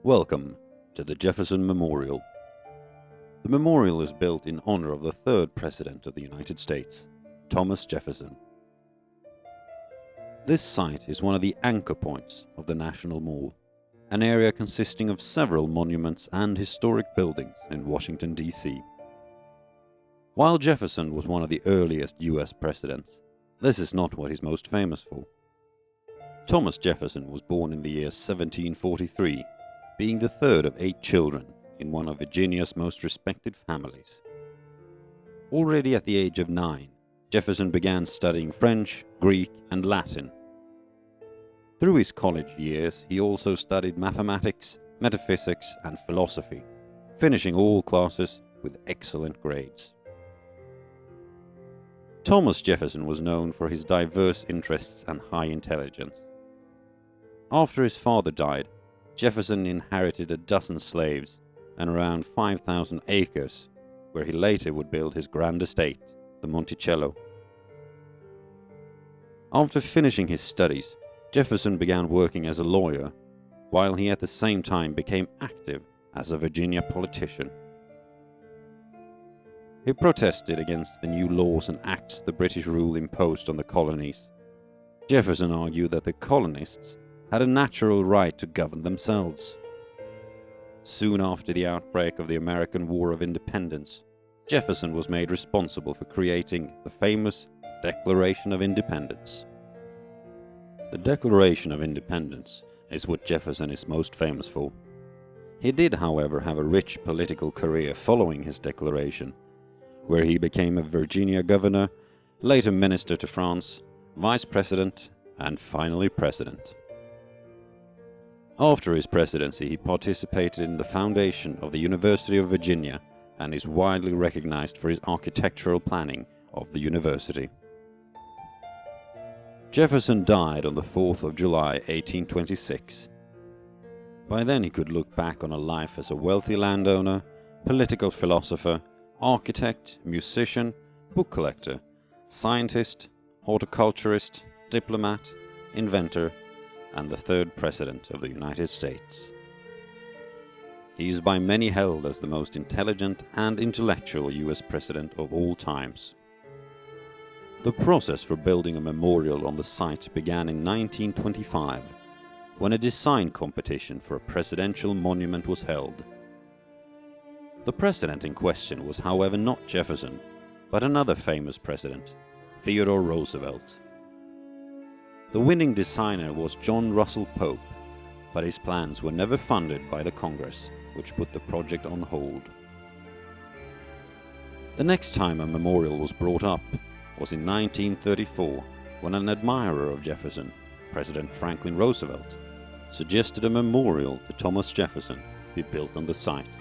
Welcome to the Jefferson Memorial. The memorial is built in honor of the third President of the United States, Thomas Jefferson. This site is one of the anchor points of the National Mall, an area consisting of several monuments and historic buildings in Washington, D.C. While Jefferson was one of the earliest U.S. presidents, this is not what he's most famous for. Thomas Jefferson was born in the year 1743, being the third of 8 children in one of Virginia's most respected families. Already at the age of 9, Jefferson began studying French, Greek, and Latin. Through his college years, he also studied mathematics, metaphysics, and philosophy, finishing all classes with excellent grades. Thomas Jefferson was known for his diverse interests and high intelligence. After his father died, Jefferson inherited a dozen slaves and around 5,000 acres, where he later would build his grand estate, the Monticello. After finishing his studies, Jefferson began working as a lawyer, while he at the same time became active as a Virginia politician. He protested against the new laws and acts the British rule imposed on the colonies. Jefferson argued that the colonists had a natural right to govern themselves. Soon after the outbreak of the American War of Independence, Jefferson was made responsible for creating the famous Declaration of Independence. The Declaration of Independence is what Jefferson is most famous for. He did, however, have a rich political career following his declaration, where he became a Virginia governor, later minister to France, vice president, and finally president. After his presidency, he participated in the foundation of the University of Virginia and is widely recognized for his architectural planning of the university. Jefferson died on the 4th of July, 1826. By then he could look back on a life as a wealthy landowner, political philosopher, architect, musician, book collector, scientist, horticulturist, diplomat, inventor, and the third President of the United States. He is by many held as the most intelligent and intellectual U.S. President of all times. The process for building a memorial on the site began in 1925, when a design competition for a presidential monument was held. The president in question was, however, not Jefferson, but another famous president, Theodore Roosevelt. The winning designer was John Russell Pope, but his plans were never funded by the Congress, which put the project on hold. The next time a memorial was brought up was in 1934, when an admirer of Jefferson, President Franklin Roosevelt, suggested a memorial to Thomas Jefferson be built on the site.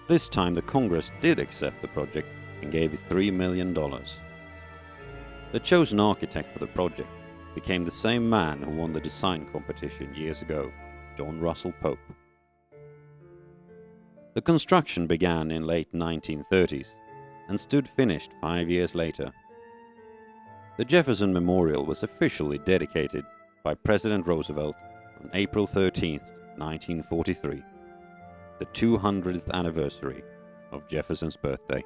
This time the Congress did accept the project and gave it $3 million. The chosen architect for the project became the same man who won the design competition years ago, John Russell Pope. The construction began in late 1930s and stood finished 5 years later. The Jefferson Memorial was officially dedicated by President Roosevelt on April 13, 1943, the 200th anniversary of Jefferson's birthday.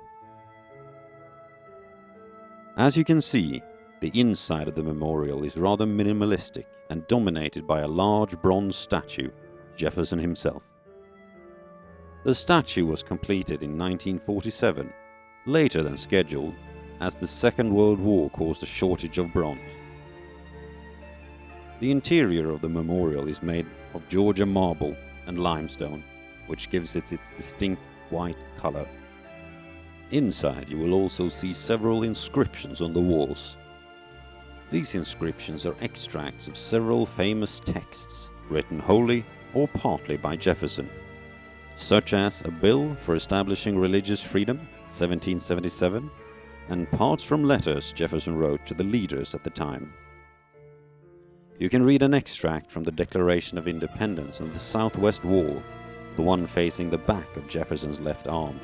As you can see, the inside of the memorial is rather minimalistic and dominated by a large bronze statue of Jefferson himself. The statue was completed in 1947, later than scheduled, as the Second World War caused a shortage of bronze. The interior of the memorial is made of Georgia marble and limestone, which gives it its distinct white color. Inside you will also see several inscriptions on the walls. These inscriptions are extracts of several famous texts written wholly or partly by Jefferson, such as a bill for establishing religious freedom, 1777, and parts from letters Jefferson wrote to the leaders at the time. You can read an extract from the Declaration of Independence on the southwest wall, the one facing the back of Jefferson's left arm.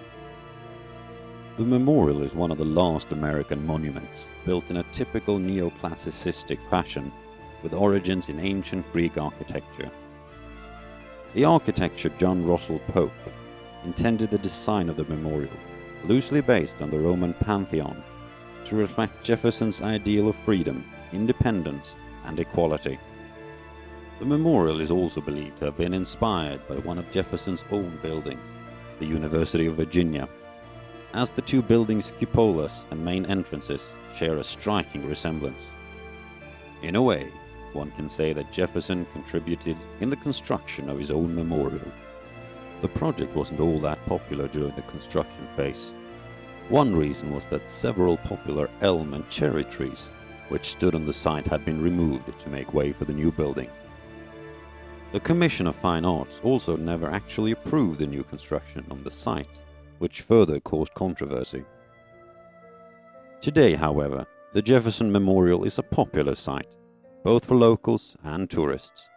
The memorial is one of the last American monuments built in a typical neoclassicistic fashion with origins in ancient Greek architecture. The architecture John Russell Pope intended the design of the memorial, loosely based on the Roman Pantheon, to reflect Jefferson's ideal of freedom, independence, and equality. The memorial is also believed to have been inspired by one of Jefferson's own buildings, the University of Virginia, as the two buildings' cupolas and main entrances share a striking resemblance. In a way, one can say that Jefferson contributed in the construction of his own memorial. The project wasn't all that popular during the construction phase. One reason was that several popular elm and cherry trees, which stood on the site, had been removed to make way for the new building. The Commission of Fine Arts also never actually approved the new construction on the site, which further caused controversy. Today, however, the Jefferson Memorial is a popular site, both for locals and tourists.